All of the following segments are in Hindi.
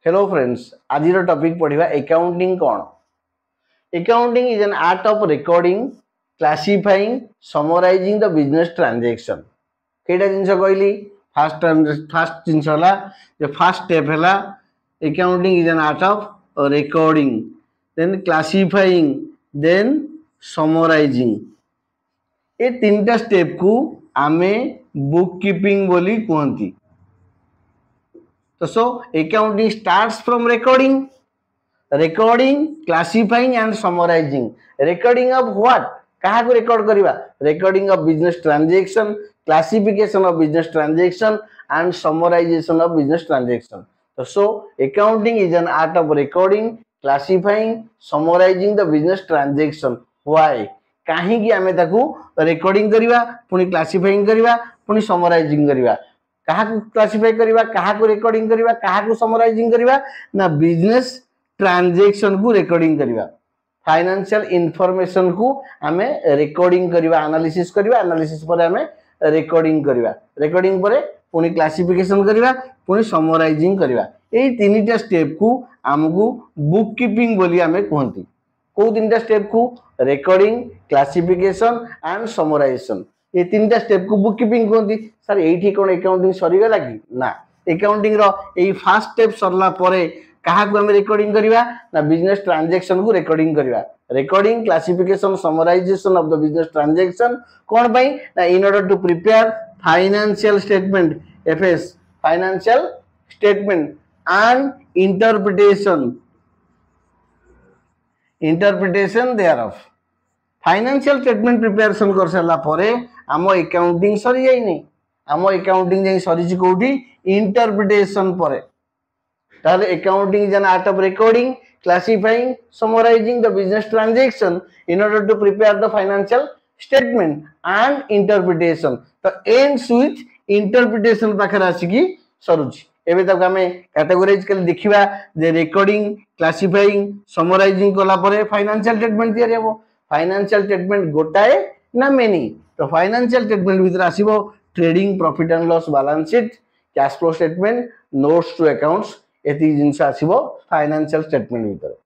हेलो फ्रेंड्स, आज टॉपिक पढ़िबा अकाउंटिंग कौन। Accounting is an art of recording, classifying, summarizing the business transaction. केटा जिंस कहली फास्ट जिंस होला जो फर्स्ट स्टेप है accounting is an art of recording, then classifying, then summarizing. ये तीनटा स्टेप को आमे बुक कीपिंग बोली कहती। So accounting starts from recording, classifying and summarizing. Recording of what? कहा को record करिबा? Recording of business transaction, classification of business transaction and summarization of business transaction. So accounting is an art of recording, classifying, summarizing the business transaction. Why? कहीं कि आमे ताकू recording करिबा, पुनी classifying करिबा, पुनी summarizing करिबा। कहा को क्लासिफाई करिबा, कहा को रिकॉर्डिंग करिबा, कहा को समराइजिंग करिबा ना बिजनेस ट्रांजैक्शन को रिकॉर्डिंग करिबा। फाइनेंशियल इंफॉर्मेशन को हमें रिकॉर्डिंग करिबा, एनालिसिस करिबा, एनालिसिस पर हमें रिकॉर्डिंग करिबा, रिकॉर्डिंग पर पुनी क्लासिफिकेशन करिबा, पुनी समराइजिंग करिबा। एई तीनटा स्टेप को हमकु बुक कीपिंग बोली हमें कहंती। को तीनटा स्टेप को रिकॉर्डिंग, क्लासिफिकेशन एंड समराइजेशन, ये तीनटा स्टेप को बुक कीपिंग कहती। सर एठी कोन अकाउंटिंग सरीगला कि ना, अकाउंटिंग रो एई फर्स्ट स्टेप सरला परे कहा को हम रिकॉर्डिंग करिवा ना बिजनेस ट्रांजैक्शन को रिकॉर्डिंग करिवा। Recording, classification, summarization of the business transaction कोन पई ना in order to prepare financial statement, FS financial statement and interpretation thereof. Financial statement preparation कर सारा परे आम अकाउंटिंग सरी जाइनी, आम अकाउंटिंग जाई सरी कोठी इंटरप्रिटेशन परे। ताले accounting is an art of recording, classifying, summarizing the business transaction in order to prepare the financial statement and interpretation. तो एंड्स विथ इंटरप्रिटेशन पाखर आसिकी सरुची। एबे तक हमें कैटेगोराइज कर देखिबा जे रिकॉर्डिंग, क्लासिफाइंग, समराइजिंग कला परे फाइनेंशियल स्टेटमेंट तैयार हेबो। फाइनेंशियल स्टेटमेंट गोटाए ना मेनी, तो फाइनेंशियल स्टेटमेंट भीतर आसीबो trading profit and loss balance sheet, cash flow statement, notes to accounts, एती जिंस आसीबो फाइनेंशियल स्टेटमेंट भीतर।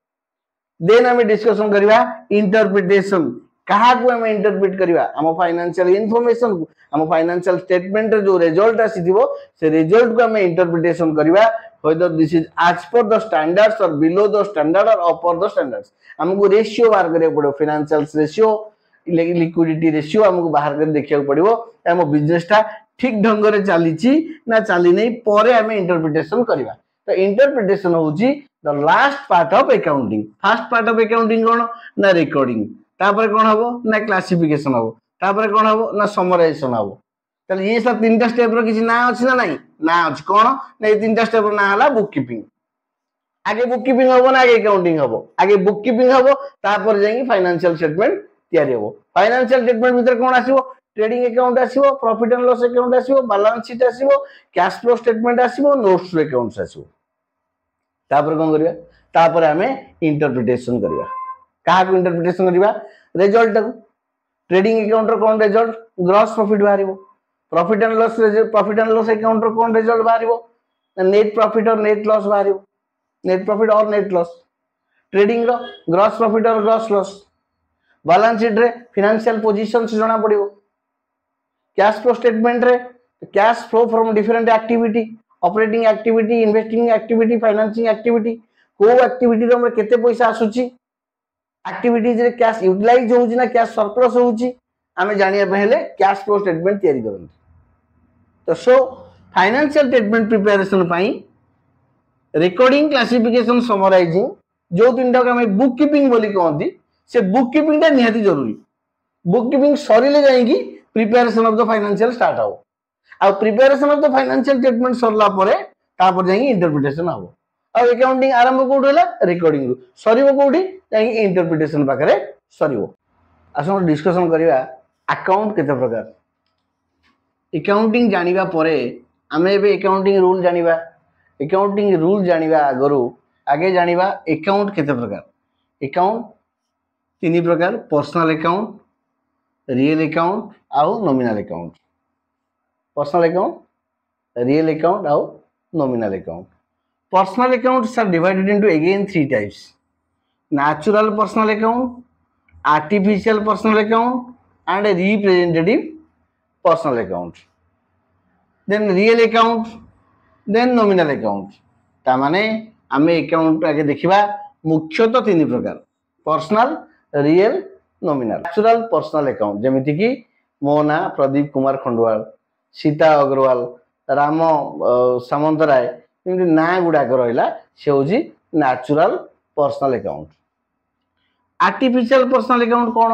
देन हमें डिस्कशन करिबा इंटरप्रिटेशन, कहा को हमें इंटरप्रेट करिबा हम फाइनेंशियल इंफॉर्मेशन को, हम फाइनेंशियल स्टेटमेंट जो रिजल्ट आसीथिबो से रिजल्ट को हमें इंटरप्रिटेशन करिबा whether this is as per the standards or below the standard or upper the standards। हमको रेशियो बाहर करिया पड़ो, फाइनेंशियल रेशियो, लिक्विडिटी रेशियो हमको बाहर कर देखिया पड़िबो हम बिजनेस ता ठीक ढंग रे चलीची ना चली नहीं परे हमें इंटरप्रिटेशन करिबा। तो इंटरप्रिटेशन होची the last part of accounting. First part of accounting कोन ना रिकॉर्डिंग, तापर कोन हबो ना क्लासिफिकेशन हबो, तापर कोन हबो ना समराइजेशन हबो। ताले ये सब तीनटा स्टेप रो किछि ना अछि ना नाही ना अछि कोन ना ये तीनटा स्टेप रो ना हला बुक कीपिंग। आगे बुक कीपिंग हबो ना आगे अकाउंटिंग हबो? आगे बुक कीपिंग हबो, तापर जाई फाइनेंशियल स्टेटमेंट तैयारी हबो। फाइनेंशियल स्टेटमेंट भीतर कोन आसीबो? ट्रेडिंग अकाउंट आसीबो, प्रॉफिट एंड लॉस अकाउंट आसीबो, बैलेंस शीट आसीबो, कैश फ्लो स्टेटमेंट आसीबो, नोट्स टू अकाउंट्स आसीबो। तापर कोन करिया? तापर हमें इंटरप्रिटेशन करिया। कहा को इंटरप्रिटेशन करिबा? रिजल्ट को। ट्रेडिंग अकाउंट रो कोन रिजल्ट? ग्रॉस प्रॉफिट बाहरिबो। प्रॉफिट एंड लॉस अकाउंट रो कोन रिजल्ट बाहरिबो? Net profit or net loss बाहरिबो। Net profit or net loss. Trading रो gross profit or gross loss. Balance sheet रे फाइनेंशियल पोजीशन से जणा पड़िबो। कैश फ्लो स्टेटमेंट रे cash flow from different activity, operating activity, investing activity, financing activity, को एक्टिविटी रो हमरे केते पैसा आसुची, एक्टिविटीज रे कैश यूटिलाइज होउची ना कैश सरप्लस होउची हमें जानिया पहले कैश फ्लो स्टेटमेंट तैयारी करंती। तो सो फाइनेंशियल स्टेटमेंट प्रिपरेशन पाई रिकॉर्डिंग, क्लासिफिकेशन, समराइजिंग जो तीनटा को हमें बुक कीपिंग बोली कहंती, से बुक कीपिंग ता निहाती जरूरी। बुक कीपिंग सरीले जाईकी preparation of the financial start हो। आ preparation of the financial statement सरला परे तापर जाईकी इंटरप्रिटेशन हो। आ अकाउंटिंग आरंभ कोड होला रिकॉर्डिंग रु, सरीबो कोठी जाईकी इंटरप्रिटेशन पाखरे सरीबो। आसो डिस्कशन करिवा अकाउंट केते प्रकार। अकाउंटिंग जानिबा परे आमे एबे अकाउंटिंग रूल जानिबा। अकाउंटिंग रूल जानिबा आगरु आगे जानिबा अकाउंट केते प्रकार। अकाउंट तीन प्रकार, पर्सनल अकाउंट, रियल अकाउंट आउ nominal account. Personal account, real account आउ nominal account. Personal accounts are divided into again three types: natural personal account, artificial personal account, and a representative personal account. Then real account, then nominal account. तामाने आमे account आगे देखिबा मुख्यतः तीन प्रकार: personal, real, nominal. Natural personal account जेमिति कि मो ना प्रदीप कुमार खंडवाल, सीता अग्रवाल, राम सामंतराय, एमति ना गुडाक रहिला से होजी natural personal account. Artificial personal account कोन?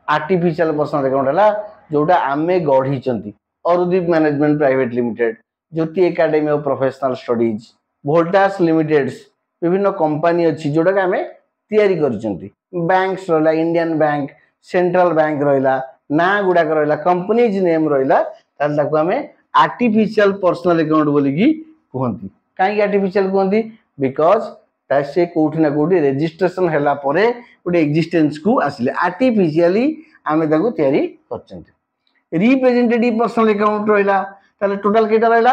आर्टिफिशियल पर्सनल अकाउंट हला जोटा आमे गढ़ी चंती। औरुदीप management private limited, Jyoti academy of professional studies, Voltas limited, विभिन्न कंपनी अछि जोटा के आमे तयारी करचंती। बैंक्स रहला, इंडियन बैंक, सेंट्रल बैंक रहला, ना गुडा रहला, कंपनीज नेम रहला, ताल ताको आमे आर्टिफिशियल पर्सनल अकाउंट बोली की कहंती। काई आर्टिफिशियल कहंती? बिकॉज़ ता से कोठी ना कोठी रजिस्ट्रेशन हैला परे गोटे एक्जिस्टेंस को आसिले आर्टिफिशियली आमे ताको तयारी करचंती। रिप्रेजेंटेटिव पर्सनल अकाउंट रहला, ताले टोटल केटा रहला?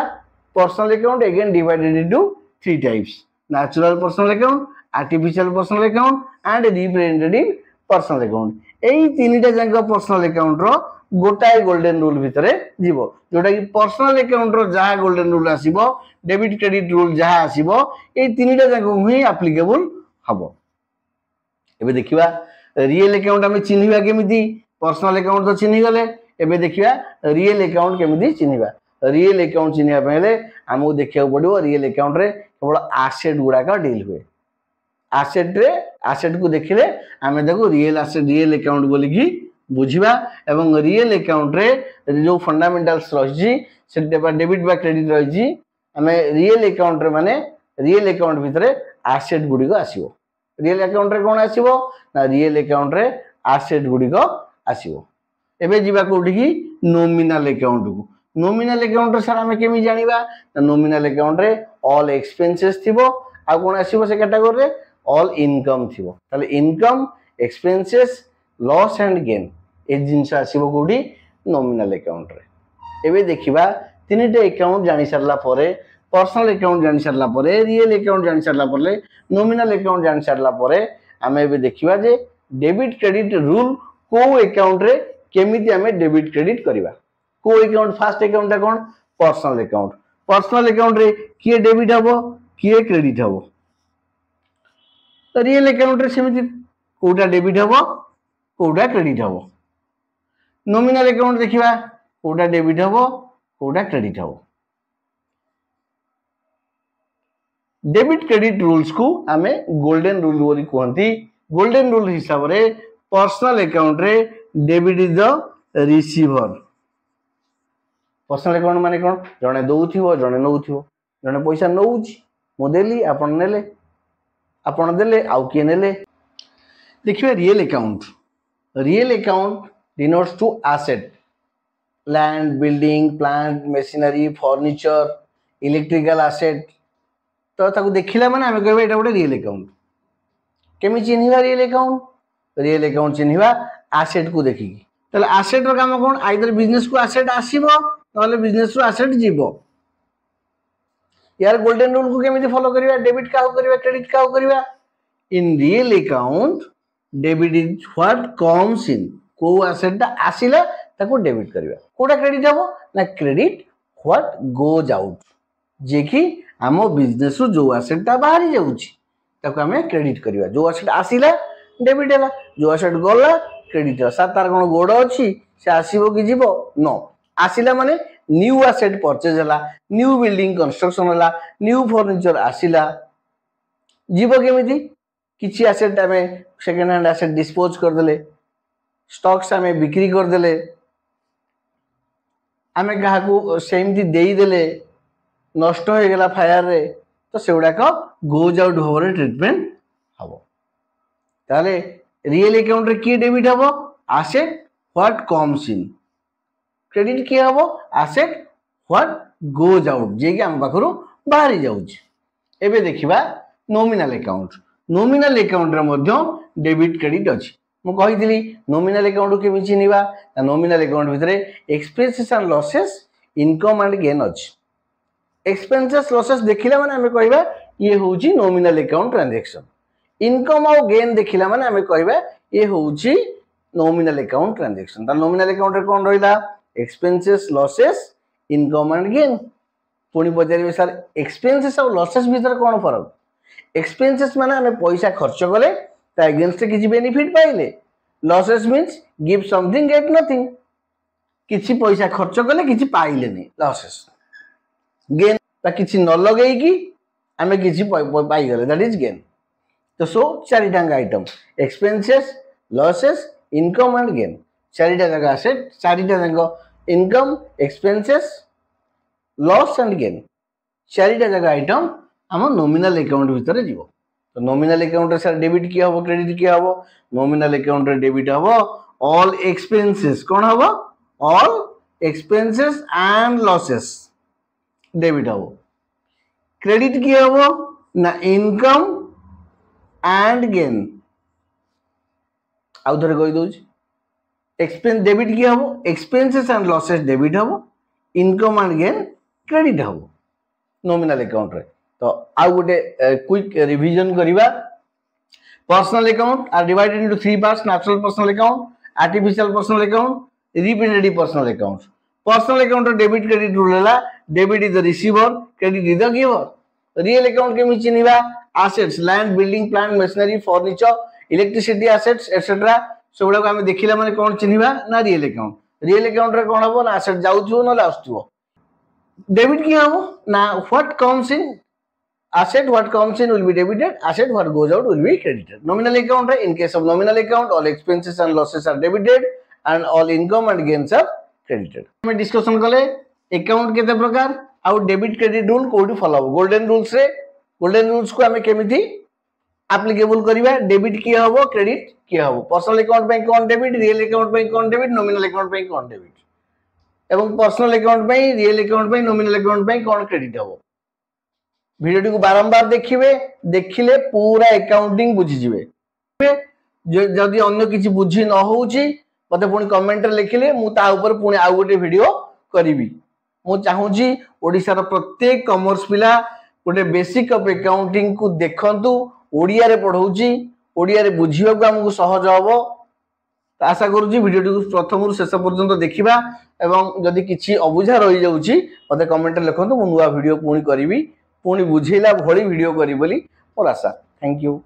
Personal account again divided into three types: natural personal account, artificial personal account, and representative personal account। एई तीनटा जंग पर्सनल अकाउंट रो गोटाए गोल्डन रूल भितरे जीवो, जोटा कि पर्सनल अकाउंट रो जहा गोल्डन रूल आसीबो, डेबिट क्रेडिट रूल जहा आसीबो, एई तीनटा जंग ही एप्लीकेबल हबो। एबे देखिबा रियल अकाउंट हम चिन्हिबा केमिति? पर्सनल अकाउंट तो चिन्हि गले, एबे देखिबा रियल अकाउंट केमिति चिन्हिबा। रियल अकाउंट चिन्हिबा पहले हमहु देखिया पड़िबो रियल अकाउंट रे केवल एसेट गुडा का डील हुए। एसेट को देखिले आमे देखो रियल एसेट, रियल अकाउंट बोली की बुझिबा। एवं रियल अकाउंट रे जो फंडामेंटल्स रही सेटा डेबिट बा क्रेडिट रही, आमे रियल अकाउंट रे माने रियल अकाउंट भितरे एसेट गुडी को आसीबो। रियल अकाउंट रे कोन आसीबो ना? रियल अकाउंट रे एसेट गुडी को आसीबो। एबे जीवा कोठी की नॉमिनल अकाउंट को। नॉमिनल अकाउंट रे सर आमे केमि जानिबा? नॉमिनल अकाउंट रे ऑल एक्सपेंसेस थिबो, आ कोन आसीबो से कैटेगरी रे? ऑल इनकम थिबो। ताले income, expenses, loss and gain ए जिंस आसीबो कोठी? नॉमिनल अकाउंट रे। एबे देखिबा तीनटा अकाउंट जानि सरला परे, पर्सनल अकाउंट जानि सरला परे, रियल अकाउंट जानि सरला परे, नॉमिनल अकाउंट जानि सरला परे, आमे एबे देखिबा जे डेबिट क्रेडिट रूल को अकाउंट रे केमिति आमे डेबिट क्रेडिट करिबा। को अकाउंट फर्स्ट अकाउंट ता कोन? Personal account. पर्सनल अकाउंट रे किए डेबिट हबो, किए क्रेडिट हबो। तो रियल अकाउंट रे सेमिति कोटा डेबिट हबो, कोटा क्रेडिट हबो। नॉमिनल अकाउंट देखिबा कोटा डेबिट हबो, कोटा क्रेडिट हबो। डेबिट क्रेडिट रूल्स को आमे गोल्डन रूल बोली कहंती। गोल्डन रूल हिसाब रे पर्सनल अकाउंट रे debit is the receiver. Personal account माने कोन? जने दउथिबो, जने नउथिबो। जने पैसा नउची, मो देली, आपन नेले, आपन देले, आउ के नेले। देखिबे real account. Real account denotes to asset: land, building, plant, machinery, furniture, electrical asset. तो ताको देखिला माने आमे कहबे एटा गोटे रियल अकाउंट। केमि चिन्हिबा रियल अकाउंट? रियल अकाउंट चिन्हिबा एसेट को देखिकी। ताले एसेट रो काम कोन? आइदर बिजनेस को एसेट आसीबो नले बिजनेस रो एसेट जीवो। यार गोल्डन रूल को केमिति फॉलो करिबा? डेबिट काउ करिबा, क्रेडिट काउ करिबा? In real account debit is what comes in. को एसेट ता आसीला ताको डेबिट करिबा। कोटा क्रेडिट हबो ना? क्रेडिट व्हाट गोज आउट, जे कि हमो बिजनेस रो जो एसेट ता बाहरी जाउची ताको हमें क्रेडिट करिबा। जो एसेट आसीला डेबिट हैला, जो एसेट गला क्रेडिट हैला। सा तार कोन गोड अछि से आसीबो कि जीवो? नो। आसीला माने न्यू एसेट परचेज हैला, न्यू बिल्डिंग कंस्ट्रक्शन हैला, न्यू फर्नीचर आसीला। जीवो केमिति? किछि एसेट हमें सेकंड हैंड एसेट डिस्पोज कर देले, स्टॉक्स हमें बिक्री कर देले, हमें कहा को सेमति देई देले, नष्ट हो गेला फायर रे, तो सेउडा को गोज आउट होरे ट्रीटमेंट हबो। ताले रियल अकाउंट रे की डेबिट हबो? Asset what comes in. Credit की हबो? एसेट व्हाट गोज आउट, जे कि हम पाखरो बाहरी जाउची। एबे देखिबा नॉमिनल अकाउंट। नॉमिनल अकाउंट रे मध्य डेबिट क्रेडिट अछि। मु कहितली नॉमिनल अकाउंट के मिछि निबा। नॉमिनल अकाउंट भितरे expenses and losses, income and gain अछि। एक्सपेंसेस लॉसेस देखिला माने हमें कहबा ये होउची नॉमिनल अकाउंट ट्रांजैक्शन इनकम और गेन देखिला माने हमें कहबा ये होउची नॉमिनल अकाउंट ट्रांजैक्शन ता नॉमिनल अकाउंट रे कोन रहिला expenses losses income and gain पुणी पचारे सर एक्सपेंसेस और लॉसेस भीतर कोन फरक एक्सपेंसेस माने हमें पैसा खर्च कले ता अगेंस्ट किछि बेनिफिट पाइले losses means give something gate nothing किछि पैसा खर्च कले किछि पाइले नहीं लॉसेस गेन ता किछि न लगेई कि हमें किछि पाई गले दैट इज गेन तो सो चारिटा item expenses losses income and gain चारिटा जगह असेट चारिटा जगह income expenses loss and gain चारिटा जगह आइटम हम नॉमिनल अकाउंट भीतर जीवो तो नॉमिनल अकाउंट रे सर डेबिट किया हो क्रेडिट किया हो नॉमिनल अकाउंट रे डेबिट हो ऑल एक्सपेंसेस कोन हो all expenses and losses debit हो क्रेडिट किया हो ना इनकम एंड गेन आउ थरे कहि दउची एक्सपेंस डेबिट किया हो एक्सपेंसेस एंड लॉसेस डेबिट हो इनकम एंड गेन क्रेडिट हो नॉमिनल अकाउंट रे तो आउ गोटे क्विक रिवीजन करिबा personal account are divided into three parts natural personal account artificial personal account representative personal account personal account debit credit rule है debit is the receiver credit is the giver real account के मी चिनिबा assets land building plant machinery furniture electricity assets etc सबडा को हम देखिला माने कोन चिनिबा ना रियल अकाउंट रे कोन हबो ना एसेट जाउथुओ न लास्टुओ डेबिट की हबो ना what comes in asset what comes in will be debited asset what goes out will be credited nominal account रे in case of nominal account all expenses and losses are debited and all income and gains are credited हम डिस्कशन कले अकाउंट केते प्रकार आउ डेबिट क्रेडिट रूल कोडी फॉलो हो गोल्डन रूल्स को हमें केमिति एप्लीकेबल करिवा डेबिट किया हबो क्रेडिट किया हबो पर्सनल अकाउंट पे कोन डेबिट रियल अकाउंट पे कोन डेबिट नॉमिनल अकाउंट पे कोन डेबिट एवं पर्सनल अकाउंट पे रियल अकाउंट पे नॉमिनल अकाउंट पे कोन क्रेडिट हबो वीडियो को बारंबार देखिबे देखिले पूरा अकाउंटिंग बुझी जिवे जदि अन्य किछि बुझी न होउची मते पुनी कमेंट रे लिखिले मु ता ऊपर पुनी आ गोटे वीडियो करिवि मु चाहूची ओडिसा रो प्रत्येक कॉमर्स पिला गोटे बेसिक ऑफ अकाउंटिंग को देखंतु ओडिया रे पढौची ओडिया रे बुझिबा को हमकु सहज हबो आशा करूची वीडियो को प्रथम रु शेष पर्यंत देखिबा एवं जदि किछि अबुझा रहि जाउची मते कमेंट रे लिखंतु मु नुवा वीडियो पुनी करिवि पुनी बुझेला भली वीडियो करी बोली मोर आशा थैंक यू।